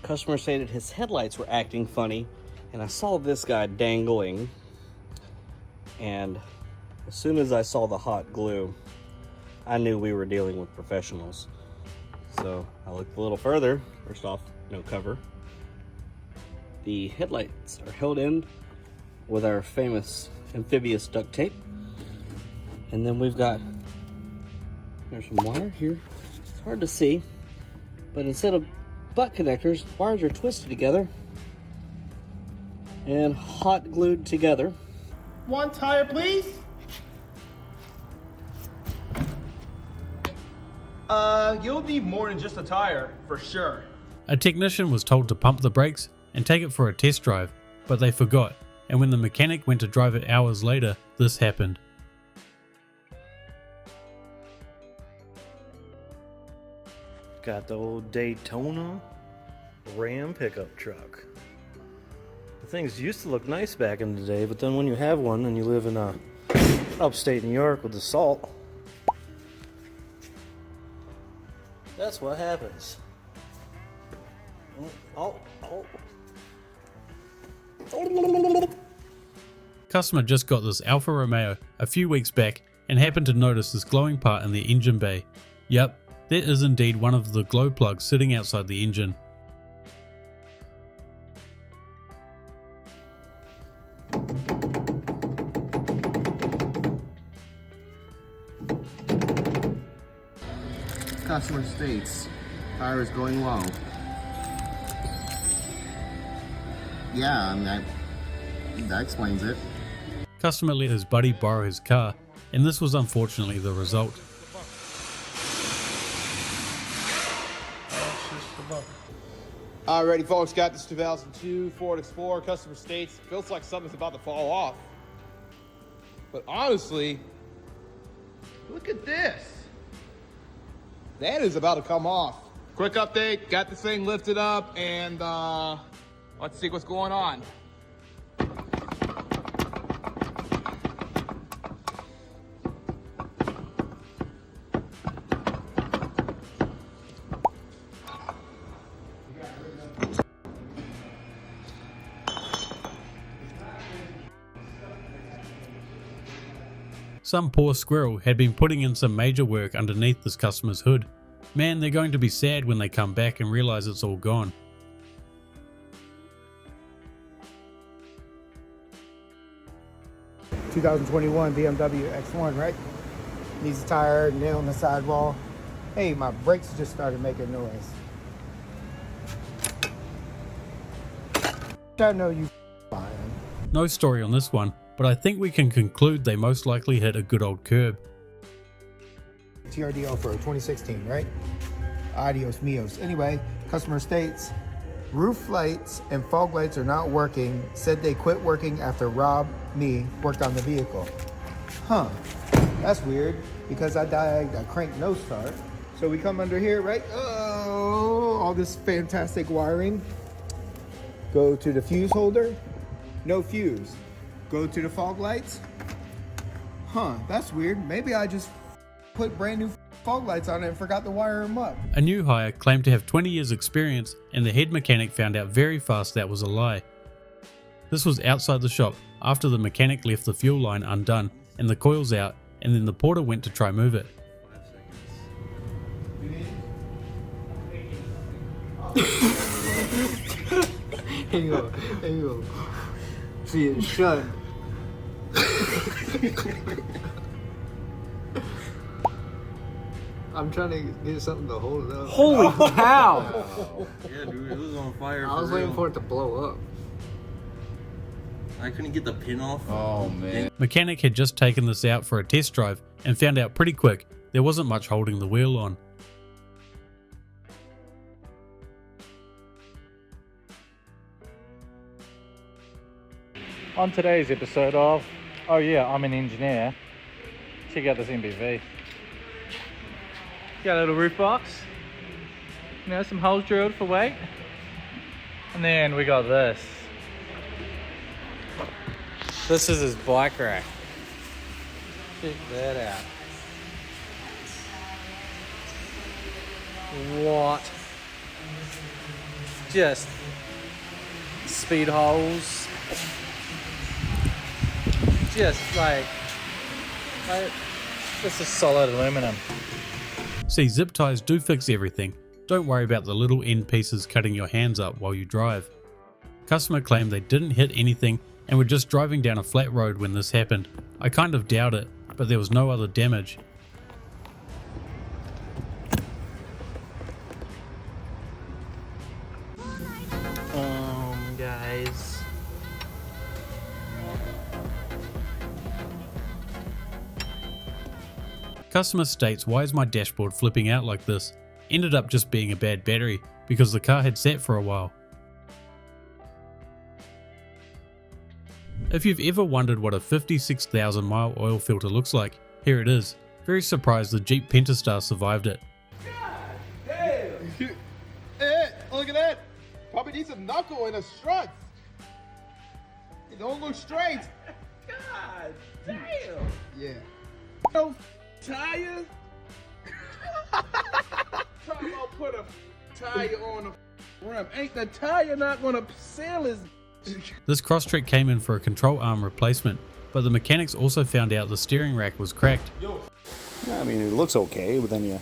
Customer stated his headlights were acting funny, and I saw this guy dangling, and as soon as I saw the hot glue, I knew we were dealing with professionals. So I looked a little further. First off, no cover. The headlights are held in with our famous amphibious duct tape. And then we've got, there's some wire here. It's hard to see, but instead of butt connectors, wires are twisted together and hot glued together. One tire, please. You'll need more than just a tire, for sure. A technician was told to pump the brakes and take it for a test drive, but they forgot, and when the mechanic went to drive it hours later, this happened. Got the old Daytona Ram pickup truck. The things used to look nice back in the day, but then when you have one and you live in upstate New York with the salt, that's what happens. Oh. Customer just got this Alfa Romeo a few weeks back and happened to notice this glowing part in the engine bay. Yep, there is indeed one of the glow plugs sitting outside the engine. Customer states, tire is going low. Yeah, I mean, that explains it. Customer let his buddy borrow his car, and this was unfortunately the result. Alrighty, folks, got this 2002 Ford Explorer. Customer states, feels like something's about to fall off. But honestly, look at this. That is about to come off. Quick update, got this thing lifted up, and let's see what's going on. Some poor squirrel had been putting in some major work underneath this customer's hood. Man, they're going to be sad when they come back and realize it's all gone. (2021) BMW X1, right? Needs a tire, nail in the sidewall. Hey, my brakes just started making noise. I know you fine. No story on this one, but I think we can conclude they most likely hit a good old curb. TRD Pro 2016, right? Adios mios. Anyway, customer states, roof lights and fog lights are not working. Said they quit working after Rob, me, worked on the vehicle. Huh, that's weird because I died a crank no start. So we come under here, right? Oh, all this fantastic wiring. Go to the fuse holder, no fuse. Go to the fog lights. Huh, that's weird. Maybe I just put brand new fog lights on it and forgot to wire them up. A new hire claimed to have 20 years experience, and the head mechanic found out very fast that was a lie. This was outside the shop after the mechanic left the fuel line undone and the coils out, and then the porter went to try move it. Here you go. See it shut. I'm trying to get something to hold it up. Holy cow! Yeah, dude, it was on fire. I was waiting for it to blow up. I couldn't get the pin off. Oh, man. Mechanic had just taken this out for a test drive and found out pretty quick there wasn't much holding the wheel on. On today's episode of Oh Yeah, I'm an Engineer, check out this MBV. Got a little roof box, you know, some holes drilled for weight, and then we got this. This is his bike rack. Check that out. What? just speed holes. Just like this is solid aluminum. See, zip ties do fix everything. Don't worry about the little end pieces cutting your hands up while you drive. Customer claimed they didn't hit anything and were just driving down a flat road when this happened. I kind of doubt it, but there was no other damage. Guys. Customer states, why is my dashboard flipping out like this? Ended up just being a bad battery because the car had sat for a while. If you've ever wondered what a 56,000 mile oil filter looks like, here it is. Very surprised the Jeep Pentastar survived it. Hey, look at that. Probably needs a knuckle and a strut. It don't look straight. God damn. Yeah. No tires. Talking about put a tire on the rim. Ain't the tire not gonna seal his? This Crosstrek came in for a control arm replacement, but the mechanics also found out the steering rack was cracked. Yeah, I mean, it looks okay, but then you...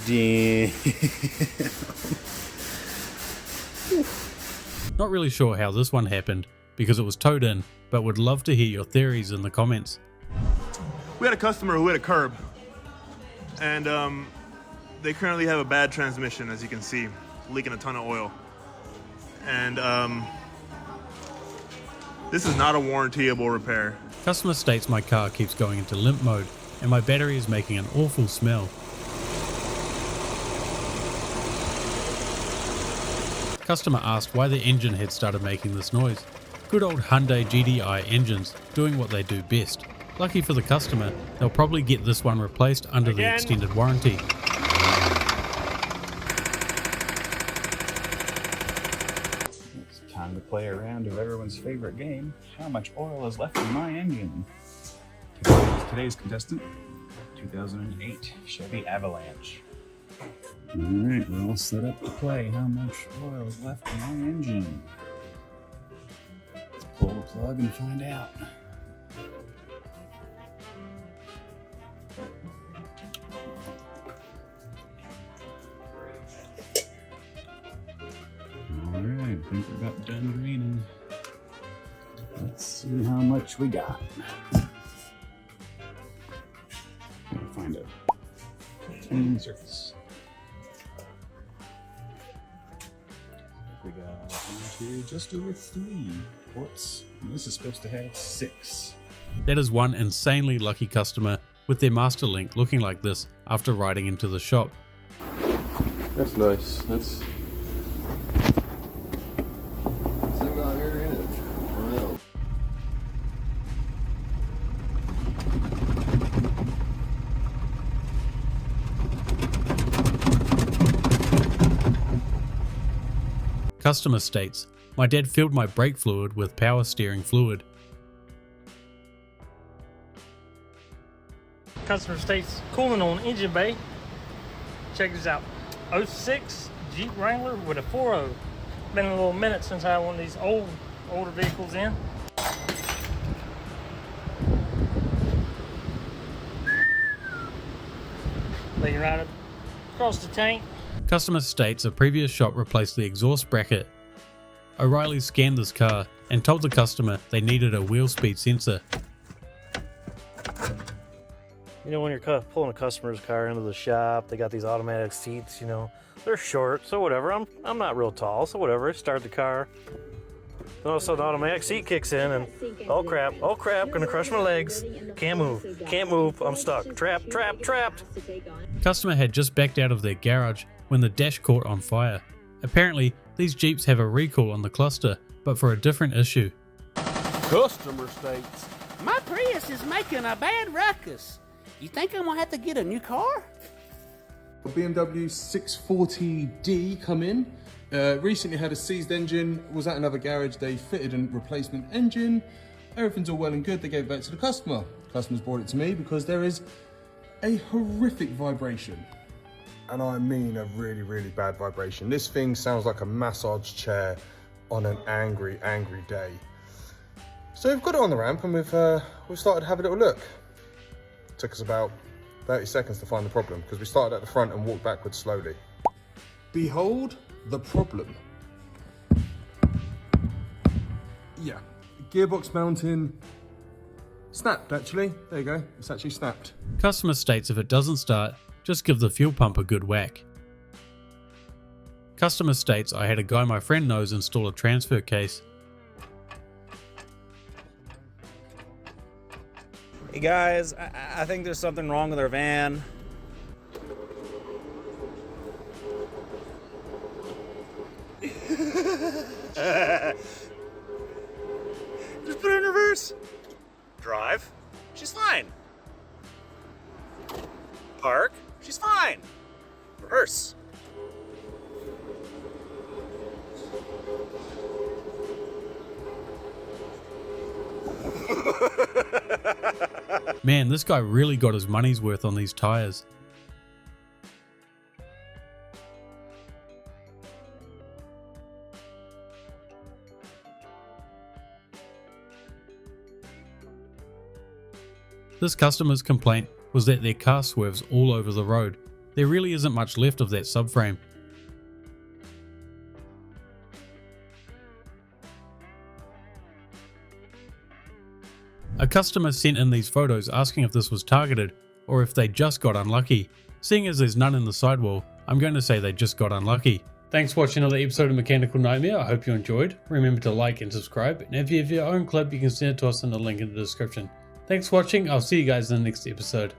Damn. Not really sure how this one happened, because it was towed in, but would love to hear your theories in the comments. We had a customer who hit a curb, and they currently have a bad transmission, as you can see, leaking a ton of oil. And this is not a warrantyable repair. Customer states my car keeps going into limp mode, and my battery is making an awful smell. Customer asked why the engine had started making this noise. Good old Hyundai GDI engines doing what they do best. Lucky for the customer, they'll probably get this one replaced under the extended warranty. It's time to play a round of everyone's favorite game. How much oil is left in my engine? Today's contestant, 2008 Chevy Avalanche. Alright, we're all set up to play. How much oil is left in my engine? Let's pull the plug and find out. Alright, I think we're about done draining. Let's see how much we got. Gotta find a clean surface. We got 1, 2, just over 3 quarts. And this is supposed to have 6. That is one insanely lucky customer with their master link looking like this after riding into the shop. That's nice. That's Customer states, my dad filled my brake fluid with power steering fluid. Customer states cooling on engine bay. Check this out. 06 Jeep Wrangler with a 4.0. Been a little minute since I had one of these older vehicles in. Leading right across the tank. Customer states a previous shop replaced the exhaust bracket. O'Reilly scanned this car and told the customer they needed a wheel speed sensor. You know, when you're pulling a customer's car into the shop, they got these automatic seats, you know, they're short, so whatever. I'm not real tall, so whatever. Start the car. Then all of a sudden, the automatic seat kicks in, and oh crap, gonna crush my legs. Can't move, I'm stuck. Trapped. Customer had just backed out of their garage when the dash caught on fire. Apparently, these Jeeps have a recall on the cluster, but for a different issue. Customer states, my Prius is making a bad ruckus. You think I'm gonna have to get a new car? A BMW 640D come in. Recently had a seized engine. Was at another garage. They fitted a replacement engine. Everything's all well and good, they gave it back to the customer. Customers brought it to me because there is a horrific vibration. And I mean a really, really bad vibration. This thing sounds like a massage chair on an angry, angry day. So we've got it on the ramp and we've started to have a little look. Took us about 30 seconds to find the problem because we started at the front and walked backwards slowly. Behold the problem. Yeah, gearbox mounting snapped actually. There you go, it's actually snapped. Customer states if it doesn't start, just give the fuel pump a good whack. Customer states I had a guy my friend knows install a transfer case. Hey guys, I think there's something wrong with our van. Just put it in reverse. Drive. She's fine. Park. She's fine. Reverse. Man, this guy really got his money's worth on these tires. This customer's complaint was that their car swerves all over the road. There really isn't much left of that subframe. A customer sent in these photos asking if this was targeted or if they just got unlucky. Seeing as there's none in the sidewall, I'm going to say they just got unlucky. Thanks for watching another episode of Mechanical Nightmare. I hope you enjoyed. Remember to like and subscribe, and if you have your own clip you can send it to us in the link in the description. Thanks for watching, I'll see you guys in the next episode.